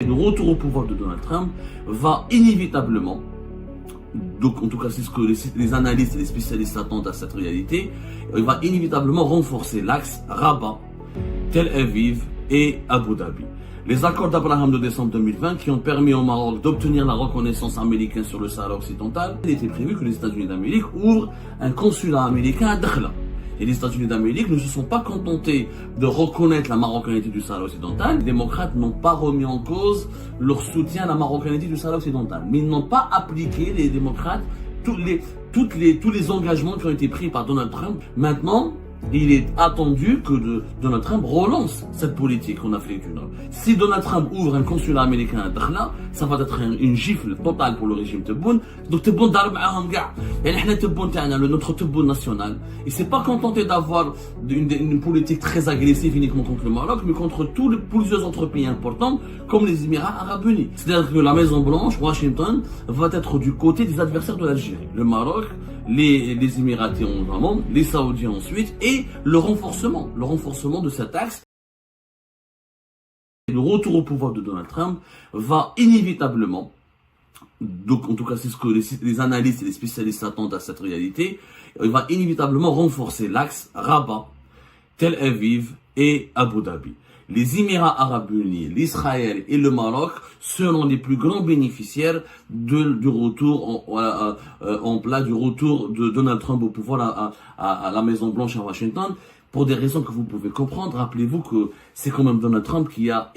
le retour au pouvoir de Donald Trump va inévitablement, donc en tout cas c'est ce que les analystes et les spécialistes attendent à cette réalité, il va inévitablement renforcer l'axe Rabat, Tel Aviv et Abu Dhabi. Les accords d'Abraham de décembre 2020 qui ont permis au Maroc d'obtenir la reconnaissance américaine sur le Sahara occidental, il était prévu que les États-Unis d'Amérique ouvrent un consulat américain à Dakhla. Et les États-Unis d'Amérique ne se sont pas contentés de reconnaître la marocanité du Sahara occidental. Les démocrates n'ont pas remis en cause leur soutien à la marocanité du Sahara occidental. Mais ils n'ont pas appliqué, les démocrates, tous les engagements qui ont été pris par Donald Trump. Maintenant, il est attendu que Donald Trump relance cette politique en Afrique du Nord. Si Donald Trump ouvre un consulat américain à Dakhla, ça va être une gifle totale pour le régime Tebboune. Donc Tebboune darb معاهم كاع. يعني احنا Tebboune تاعنا, notre Tebboune national, il s'est pas contenté d'avoir une politique très agressive uniquement contre le Maroc, mais contre plusieurs autres pays importants comme les Émirats Arabes Unis. C'est-à-dire que la Maison Blanche, Washington, va être du côté des adversaires de l'Algérie. Le Maroc, les Émiratis en amont, les Saoudiens ensuite, et le renforcement de cet axe. Le retour au pouvoir de Donald Trump va inévitablement, donc en tout cas c'est ce que les analystes et les spécialistes attendent à cette réalité, il va inévitablement renforcer l'axe Rabat, Tel Aviv et Abu Dhabi. Les Émirats Arabes Unis, l'Israël et le Maroc seront les plus grands bénéficiaires du retour du retour de Donald Trump au pouvoir à la Maison Blanche à Washington. Pour des raisons que vous pouvez comprendre, rappelez-vous que c'est quand même Donald Trump qui a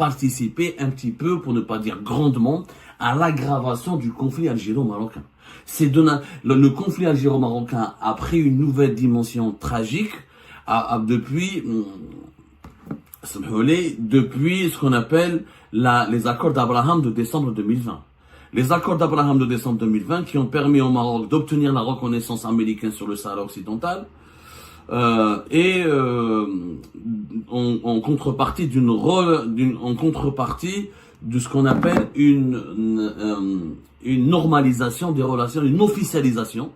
participé un petit peu, pour ne pas dire grandement, à l'aggravation du conflit algéro-marocain. Le conflit algéro-marocain a pris une nouvelle dimension tragique depuis ce qu'on appelle les accords d'Abraham de décembre 2020. Les accords d'Abraham de décembre 2020 qui ont permis au Maroc d'obtenir la reconnaissance américaine sur le Sahara occidental en contrepartie de ce qu'on appelle une normalisation des relations, une officialisation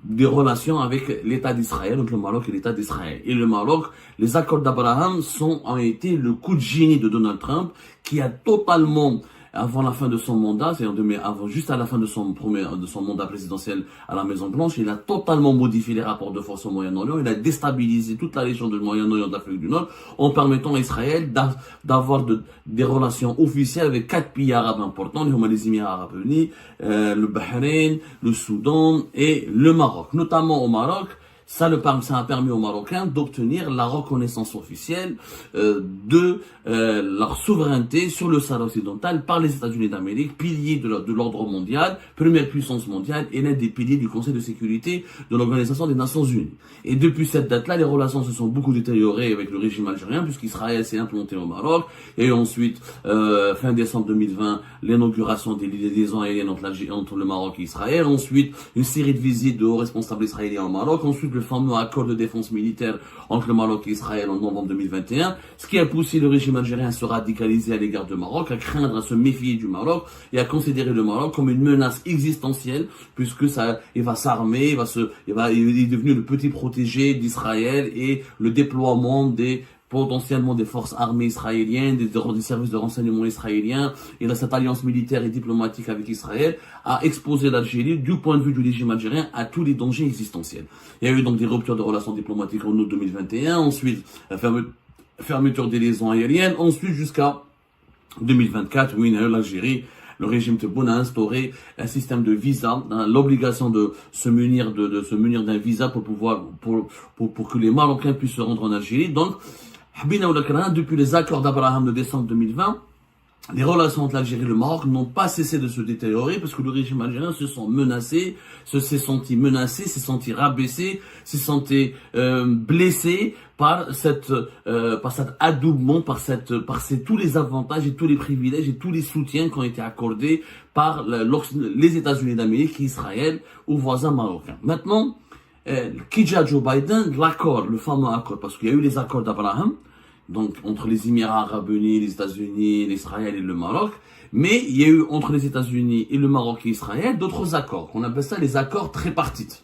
des relations avec l'État d'Israël, entre le Maroc et l'État d'Israël. Et le Maroc, les accords d'Abraham ont été le coup de génie de Donald Trump, qui a totalement, avant la fin de son mandat, juste à la fin de son mandat présidentiel à la Maison Blanche, il a totalement modifié les rapports de force au Moyen-Orient. Il a déstabilisé toute la région du Moyen-Orient d'Afrique du Nord en permettant à Israël d'avoir des relations officielles avec 4 pays arabes importants, les Émirats Arabes Unis, le Bahreïn, le Soudan et le Maroc. Notamment au Maroc, ça a permis aux Marocains d'obtenir la reconnaissance officielle de leur souveraineté sur le Sahara occidental par les États-Unis d'Amérique, pilier de l'ordre mondial, première puissance mondiale et l'un des piliers du Conseil de sécurité de l'Organisation des Nations Unies. Et depuis cette date-là, les relations se sont beaucoup détériorées avec le régime algérien, puisqu'Israël s'est implanté au Maroc, et ensuite, fin décembre 2020, l'inauguration des liaisons aériennes entre le Maroc et Israël, ensuite une série de visites de hauts responsables israéliens au Maroc, ensuite le fameux accord de défense militaire entre le Maroc et Israël en novembre 2021, ce qui a poussé le régime algérien à se radicaliser à l'égard du Maroc, à craindre, à se méfier du Maroc et à considérer le Maroc comme une menace existentielle, puisque il va s'armer, il est devenu le petit protégé d'Israël et le déploiement potentiellement des forces armées israéliennes, des services de renseignement israéliens, et cette alliance militaire et diplomatique avec Israël a exposé l'Algérie, du point de vue du régime algérien, à tous les dangers existentiels. Il y a eu donc des ruptures de relations diplomatiques en août 2021, ensuite fermeture des liaisons aériennes, ensuite jusqu'à 2024, où l'Algérie, le régime Tebboune a instauré un système de visa, l'obligation de se munir d'un visa pour que les Marocains puissent se rendre en Algérie. Donc, depuis les accords d'Abraham de décembre 2020, les relations entre l'Algérie et le Maroc n'ont pas cessé de se détériorer parce que le régime algérien s'est senti menacé, s'est senti rabaissé, s'est senti blessé par cet adoubement, par tous les avantages et tous les privilèges et tous les soutiens qui ont été accordés par les États-Unis d'Amérique et Israël aux voisins marocains. Maintenant, Joe Biden, le fameux accord, parce qu'il y a eu les accords d'Abraham, donc entre les Émirats Arabes Unis, les États-Unis, l'Israël et le Maroc, mais il y a eu entre les États-Unis et le Maroc et Israël d'autres accords, qu'on appelle ça les accords tripartites,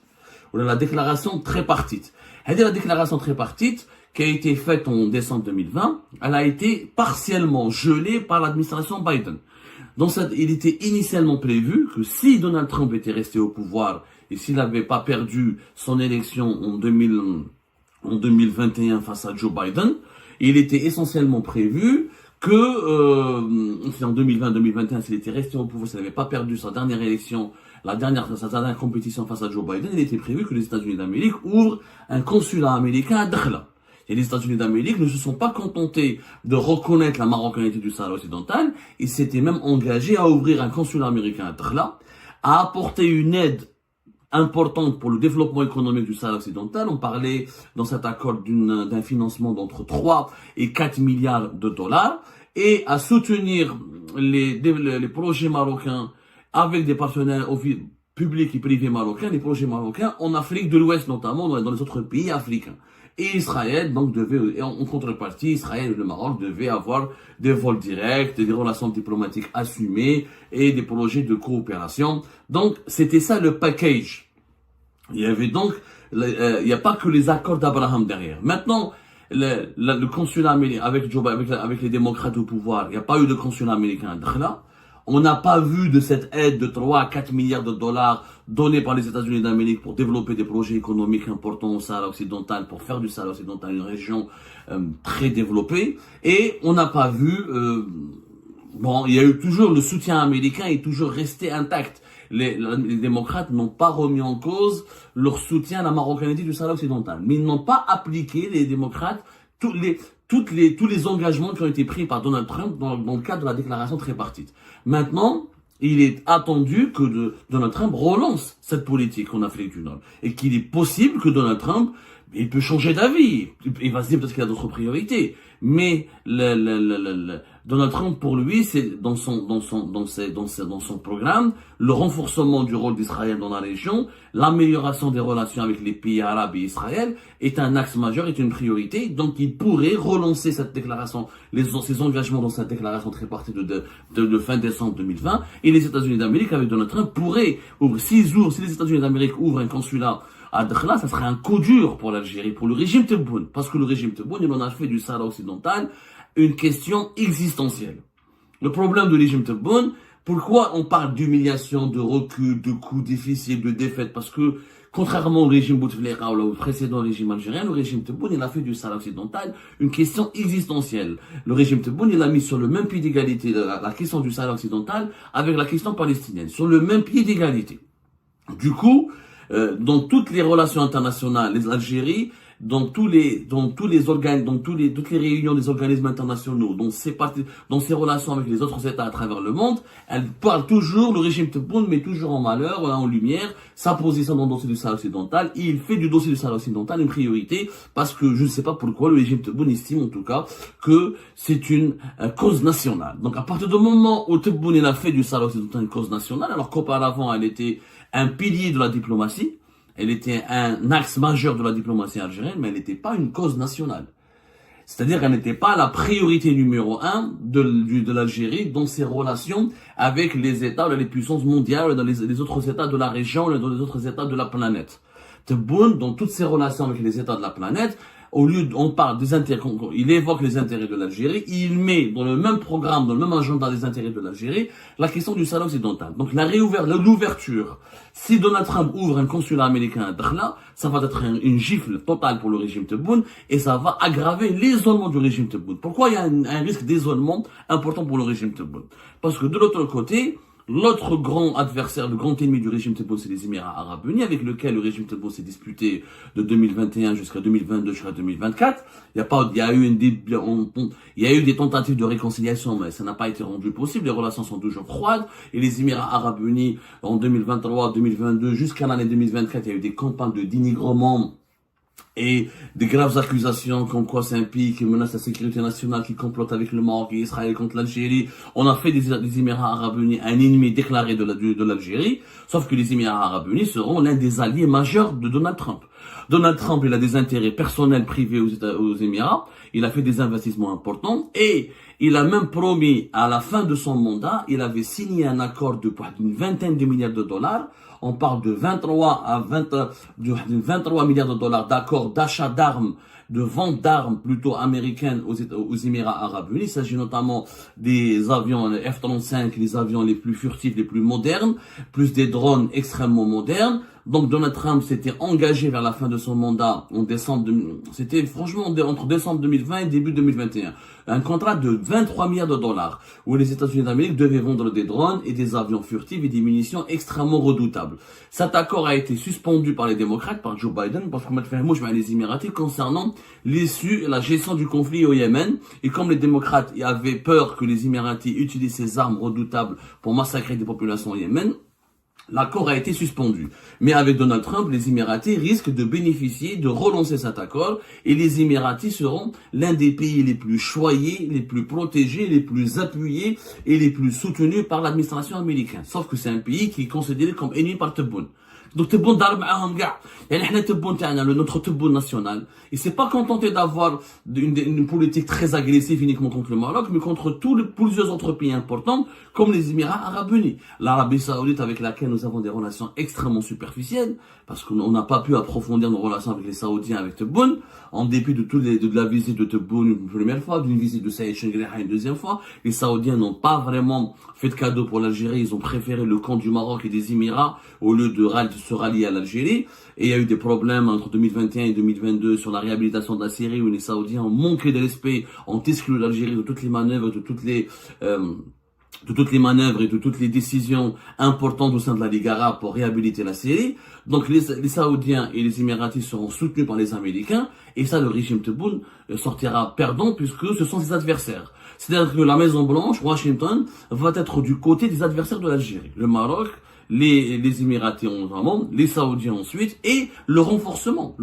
ou la déclaration tripartite. C'est-à-dire la déclaration tripartite qui a été faite en décembre 2020, elle a été partiellement gelée par l'administration Biden. Il était initialement prévu que si Donald Trump était resté au pouvoir et s'il n'avait pas perdu son élection en 2021 face à Joe Biden, il était essentiellement prévu que en 2020-2021, s'il était resté au pouvoir, s'il n'avait pas perdu sa dernière élection, sa dernière compétition face à Joe Biden, il était prévu que les États-Unis d'Amérique ouvrent un consulat américain à Dakhla. Et les États-Unis d'Amérique ne se sont pas contentés de reconnaître la marocanité du Sahara occidental, ils s'étaient même engagés à ouvrir un consulat américain à Dakhla, à apporter une aide importante pour le développement économique du Sahara occidental. On parlait dans cet accord d'un financement d'entre 3 et 4 milliards de dollars et à soutenir les projets marocains avec des partenaires publics et privés marocains, les projets marocains en Afrique de l'Ouest notamment, dans les autres pays africains. Et Israël, donc, en contrepartie, Israël et le Maroc devaient avoir des vols directs, des relations diplomatiques assumées et des projets de coopération. Donc, c'était ça le package. Il y avait donc, il n'y a pas que les accords d'Abraham derrière. Maintenant, le consulat américain, avec les démocrates au pouvoir, il n'y a pas eu de consulat américain à Dakhla. On n'a pas vu de cette aide de 3 à 4 milliards de dollars donnée par les États-Unis d'Amérique pour développer des projets économiques importants au Sahara occidental, pour faire du Sahara occidental une région très développée. Et on n'a pas vu, il y a eu toujours, le soutien américain est toujours resté intact. Les démocrates n'ont pas remis en cause leur soutien à la marocanité du Sahara occidental. Mais ils n'ont pas appliqué, les démocrates, tous les engagements qui ont été pris par Donald Trump dans le cadre de la déclaration tripartite. Maintenant, il est attendu que Donald Trump relance cette politique en Afrique du Nord. Et qu'il est possible que Donald Trump, il peut changer d'avis. Il va se dire peut-être qu'il a d'autres priorités. Mais Donald Trump, pour lui, c'est dans son programme, le renforcement du rôle d'Israël dans la région, l'amélioration des relations avec les pays arabes et Israël est un axe majeur, est une priorité. Donc, il pourrait relancer cette déclaration, ses engagements dans cette déclaration tripartite de fin décembre 2020. Et les États-Unis d'Amérique, avec Donald Trump, pourraient ouvrir, si les États-Unis d'Amérique ouvrent un consulat à Dakhla, ça serait un coup dur pour l'Algérie, pour le régime Tebboune. Parce que le régime Tebboune, il en a fait du Sahara occidental une question existentielle. Le problème du régime Tebboune, pourquoi on parle d'humiliation, de recul, de coups difficiles, de défaite? Parce que, contrairement au régime Bouteflika ou au précédent régime algérien, le régime Tebboune, il a fait du Sahara occidental une question existentielle. Le régime Tebboune, il a mis sur le même pied d'égalité la question du Sahara occidental avec la question palestinienne. Sur le même pied d'égalité. Du coup, dans toutes les relations internationales, l'Algérie, toutes les réunions des organismes internationaux, dans ses relations avec les autres États à travers le monde, elle parle toujours, le régime Tebboune met toujours en malheur, en lumière, sa position dans le dossier du Sahara occidental, et il fait du dossier du Sahara occidental une priorité, parce que je ne sais pas pourquoi le régime Tebboune estime en tout cas que c'est une cause nationale. Donc à partir du moment où Tebboune il a fait du Sahara occidental une cause nationale, alors qu'auparavant elle était un pilier de la diplomatie, elle était un axe majeur de la diplomatie algérienne, mais elle n'était pas une cause nationale. C'est-à-dire qu'elle n'était pas la priorité numéro 1 de l'Algérie dans ses relations avec les États, les puissances mondiales, dans les autres États de la région, dans les autres États de la planète. Tebboune, dans toutes ses relations avec les États de la planète, au lieu on parle des intérêts, il évoque les intérêts de l'Algérie, il met dans le même programme, dans le même agenda des intérêts de l'Algérie, la question du Sahara occidental. Donc l'ouverture, si Donald Trump ouvre un consulat américain à Dakhla, ça va être une gifle totale pour le régime Tebboune et ça va aggraver l'isolement du régime Tebboune. Pourquoi il y a un risque d'isolement important pour le régime Tebboune? Parce que de l'autre côté, l'autre grand adversaire, le grand ennemi du régime Tebboune, c'est les Émirats Arabes Unis, avec lequel le régime Tebboune s'est disputé de 2021 jusqu'à 2022, jusqu'à 2024. Il y a eu des tentatives de réconciliation, mais ça n'a pas été rendu possible. Les relations sont toujours froides. Et les Émirats Arabes Unis, en 2023, 2022, jusqu'à l'année 2024, il y a eu des campagnes de dénigrement et des graves accusations comme quoi c'est un pays qui menace la sécurité nationale, qui complote avec le Maroc et Israël contre l'Algérie. On a fait des Émirats Arabes Unis un ennemi déclaré de l'Algérie, sauf que les Émirats Arabes Unis seront l'un des alliés majeurs de Donald Trump. Donald Trump, il a des intérêts personnels privés aux Émirats, il a fait des investissements importants et il a même promis à la fin de son mandat, il avait signé un accord d'une vingtaine de milliards de dollars. On parle de 23 milliards de dollars d'accords d'achat d'armes de vente d'armes plutôt américaines aux Émirats Arabes Unis. Il s'agit notamment des avions F-35, les avions les plus furtifs, les plus modernes, plus des drones extrêmement modernes. Donc Donald Trump s'était engagé vers la fin de son mandat en décembre, c'était franchement entre décembre 2020 et début 2021. Un contrat de 23 milliards de dollars où les États-Unis d'Amérique devaient vendre des drones et des avions furtifs et des munitions extrêmement redoutables. Cet accord a été suspendu par les démocrates, par Joe Biden, parce qu'on m'a fait mouche avec les Émiratis concernant l'issue et la gestion du conflit au Yémen. Et comme les démocrates avaient peur que les Émiratis utilisent ces armes redoutables pour massacrer des populations au Yémen, l'accord a été suspendu. Mais avec Donald Trump, les Émiratis risquent de bénéficier, de relancer cet accord, et les Émiratis seront l'un des pays les plus choyés, les plus protégés, les plus appuyés et les plus soutenus par l'administration américaine. Sauf que c'est un pays qui est considéré comme ennemi par Tebboune. Donc Tebboune ضرب معاهم كاع. يعني احنا Tebboune تاعنا notre Tebboune national, il s'est pas contenté d'avoir une politique très agressive uniquement contre le Maroc, mais contre plusieurs autres pays importants comme les Émirats Arabes Unis, l'Arabie Saoudite avec laquelle nous avons des relations extrêmement superficielles parce qu'on n'a pas pu approfondir nos relations avec les Saoudiens, avec Tebboune, en dépit de la visite de Tebboune une première fois, d'une visite de Saïd Chengreha une deuxième fois. Les Saoudiens n'ont pas vraiment fait de cadeau pour l'Algérie, ils ont préféré le camp du Maroc et des Émirats au lieu de se rallier à l'Algérie. Et il y a eu des problèmes entre 2021 et 2022 sur la réhabilitation de la Syrie où les Saoudiens ont manqué de respect, ont exclu l'Algérie de toutes les manœuvres, de toutes les manœuvres et de toutes les décisions importantes au sein de la Ligue arabe pour réhabiliter la Syrie. Donc les Saoudiens et les Émiratis seront soutenus par les Américains et ça, le régime Tebboune sortira perdant puisque ce sont ses adversaires. C'est-à-dire que la Maison Blanche, Washington, va être du côté des adversaires de l'Algérie. Le Maroc, les Émiratis notamment, les Saoudiens ensuite, et le renforcement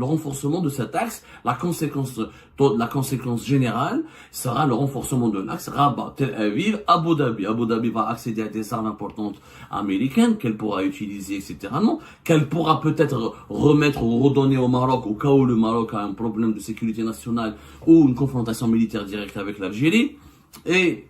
de cet axe, la conséquence générale sera le renforcement de l'axe Rabat, Tel Aviv, Abu Dhabi. Abu Dhabi va accéder à des armes importantes américaines qu'elle pourra utiliser, etc. Non, qu'elle pourra peut-être remettre ou redonner au Maroc au cas où le Maroc a un problème de sécurité nationale ou une confrontation militaire directe avec l'Algérie. Et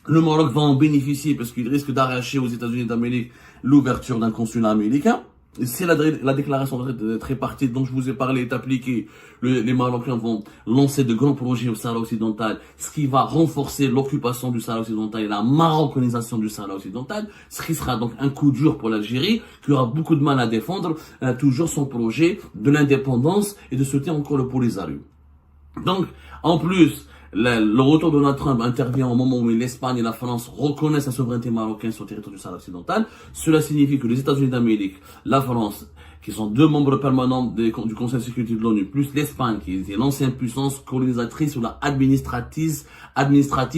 le Maroc va en bénéficier parce qu'il risque d'arracher aux États-Unis d'Amérique l'ouverture d'un consulat américain. Et si la déclaration de tripartite dont je vous ai parlé est appliquée, les Marocains vont lancer de grands projets au Sahara occidental, ce qui va renforcer l'occupation du Sahara occidental et la marocanisation du Sahara occidental, ce qui sera donc un coup dur pour l'Algérie, qui aura beaucoup de mal à défendre toujours son projet de l'indépendance et de soutenir encore le Polisario. Donc, en plus, le retour de Donald Trump intervient au moment où l'Espagne et la France reconnaissent la souveraineté marocaine sur le territoire du Sahara occidental. Cela signifie que les États-Unis d'Amérique, la France, qui sont deux membres permanents du Conseil de sécurité de l'ONU, plus l'Espagne, qui était l'ancienne puissance colonisatrice ou la administrative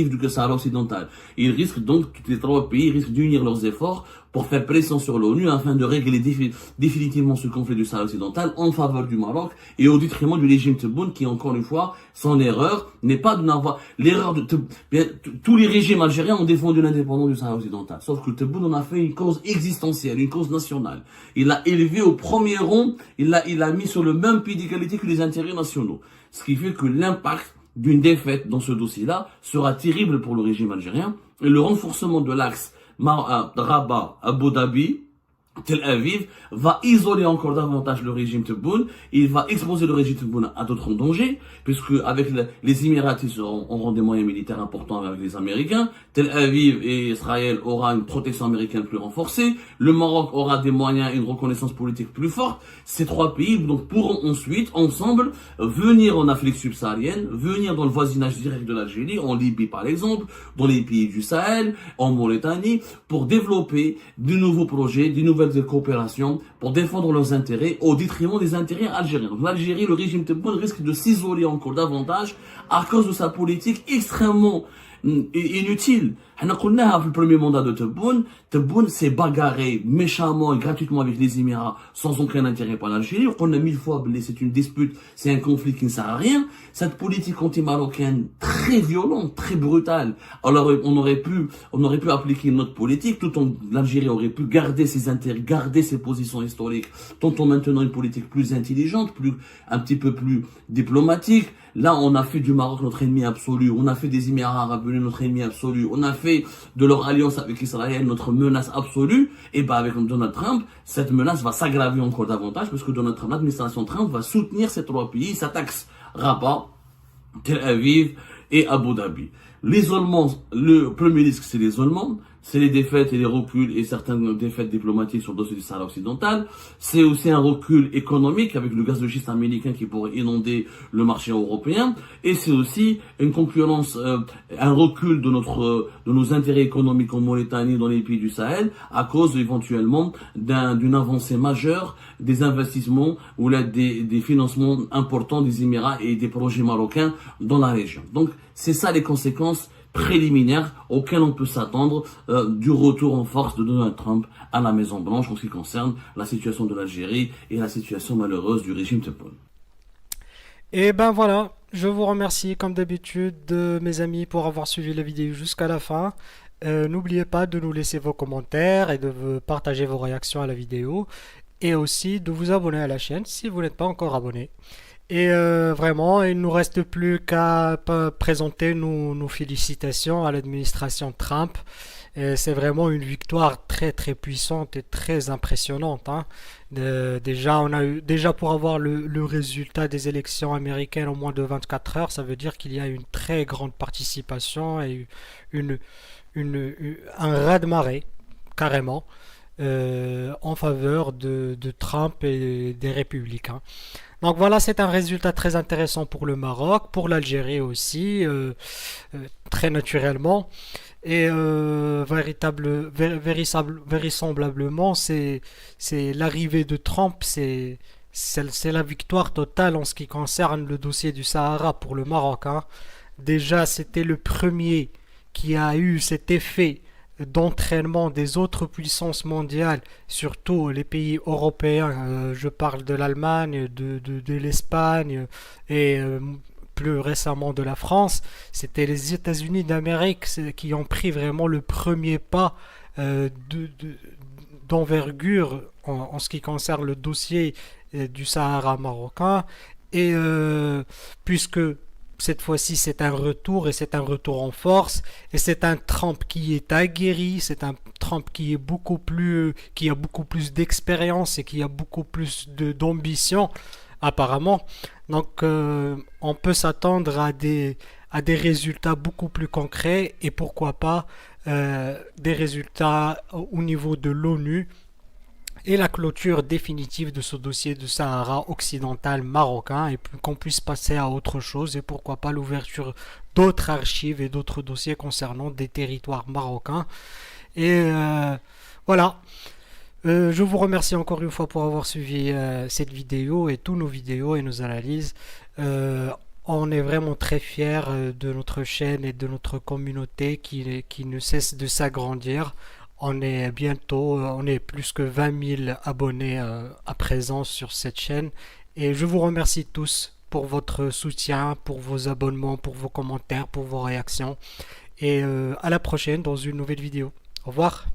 du Sahara occidental. Ils risquent donc, tous les trois pays risquent d'unir leurs efforts pour faire pression sur l'ONU afin de régler définitivement ce conflit du Sahara occidental en faveur du Maroc et au détriment du régime Tebboune qui, encore une fois, son erreur n'est pas de n'avoir... L'erreur de tous les régimes algériens ont défendu l'indépendance du Sahara occidental. Sauf que Tebboune en a fait une cause existentielle, une cause nationale. Il l'a élevé au premier rang, il l'a mis sur le même pied d'égalité que les intérêts nationaux. Ce qui fait que l'impact d'une défaite dans ce dossier-là sera terrible pour le régime algérien et le renforcement de l'axe Rabat, Abu Dhabi, Tel Aviv va isoler encore davantage le régime Tebboune, il va exposer le régime Tebboune à d'autres dangers, puisque avec les Émiratis auront des moyens militaires importants avec les Américains, Tel Aviv et Israël aura une protection américaine plus renforcée, le Maroc aura des moyens et une reconnaissance politique plus forte. Ces trois pays donc pourront ensuite, ensemble, venir en Afrique subsaharienne, venir dans le voisinage direct de l'Algérie, en Libye par exemple, dans les pays du Sahel, en Mauritanie, pour développer de nouveaux projets, de nouvelles coopérations, pour défendre leurs intérêts au détriment des intérêts algériens. Donc l'Algérie, le régime Tebboune risque de s'isoler encore davantage à cause de sa politique extrêmement inutile. On a dit dans le premier mandat de Tebboune s'est bagarré méchamment et gratuitement avec les Émirats sans aucun intérêt pour l'Algérie. On a 1000 fois blessé, c'est une dispute, c'est un conflit qui ne sert à rien. Cette politique anti-marocaine très violente, très brutale. Alors on aurait pu appliquer notre politique, tout en l'Algérie aurait pu garder ses intérêts, garder ses positions historiques, tout en maintenant une politique plus intelligente, un petit peu plus diplomatique. Là, on a fait du Maroc notre ennemi absolu, on a fait des Émirats Arabes Unis notre ennemi absolu, on a fait de leur alliance avec Israël notre menace absolue. Et ben avec Donald Trump, cette menace va s'aggraver encore davantage parce que Donald Trump, l'administration Trump va soutenir ces trois pays, s'attaque Rabat, Tel Aviv et Abu Dhabi. L'isolement, le premier risque, c'est l'isolement, c'est les défaites et les reculs et certaines défaites diplomatiques sur le dossier du Sahara occidental. C'est aussi un recul économique avec le gaz de schiste américain qui pourrait inonder le marché européen. Et c'est aussi une concurrence, un recul de nos intérêts économiques en Mauritanie, dans les pays du Sahel, à cause éventuellement d'une avancée majeure des investissements ou là des financements importants des Émirats et des projets marocains dans la région. Donc, c'est ça les conséquences préliminaires auxquelles on peut s'attendre du retour en force de Donald Trump à la Maison Blanche en ce qui concerne la situation de l'Algérie et la situation malheureuse du régime Tebboune. Et ben voilà, je vous remercie comme d'habitude mes amis pour avoir suivi la vidéo jusqu'à la fin. N'oubliez pas de nous laisser vos commentaires et de partager vos réactions à la vidéo et aussi de vous abonner à la chaîne si vous n'êtes pas encore abonné. Et vraiment, il ne nous reste plus qu'à présenter nos félicitations à l'administration Trump. C'est vraiment une victoire très très puissante et très impressionnante, hein. Déjà, on a eu, déjà pour avoir le résultat des élections américaines en moins de 24 heures, ça veut dire qu'il y a une très grande participation et une, un raz-de-marée, carrément, en faveur de Trump et des républicains. Donc voilà, c'est un résultat très intéressant pour le Maroc, pour l'Algérie aussi, très naturellement. Et vraisemblablement, c'est l'arrivée de Trump, c'est la victoire totale en ce qui concerne le dossier du Sahara pour le Maroc, hein. Déjà, c'était le premier qui a eu cet effet d'entraînement des autres puissances mondiales, surtout les pays européens. Je parle de l'Allemagne, de l'Espagne et plus récemment de la France. C'était les États-Unis d'Amérique qui ont pris vraiment le premier pas d'envergure en ce qui concerne le dossier du Sahara marocain. Et puisque cette fois-ci, c'est un retour et c'est un retour en force et c'est un Trump qui est aguerri, c'est un Trump qui est qui a beaucoup plus d'expérience et qui a beaucoup plus d'ambition apparemment. Donc, on peut s'attendre à des résultats beaucoup plus concrets et pourquoi pas des résultats au niveau de l'ONU et la clôture définitive de ce dossier de Sahara occidental marocain et qu'on puisse passer à autre chose et pourquoi pas l'ouverture d'autres archives et d'autres dossiers concernant des territoires marocains. Et voilà, je vous remercie encore une fois pour avoir suivi cette vidéo et tous nos vidéos et nos analyses. On est vraiment très fiers de notre chaîne et de notre communauté qui ne cesse de s'agrandir. On est bientôt, on est plus que 20 000 abonnés à présent sur cette chaîne. Et je vous remercie tous pour votre soutien, pour vos abonnements, pour vos commentaires, pour vos réactions. Et à la prochaine dans une nouvelle vidéo. Au revoir.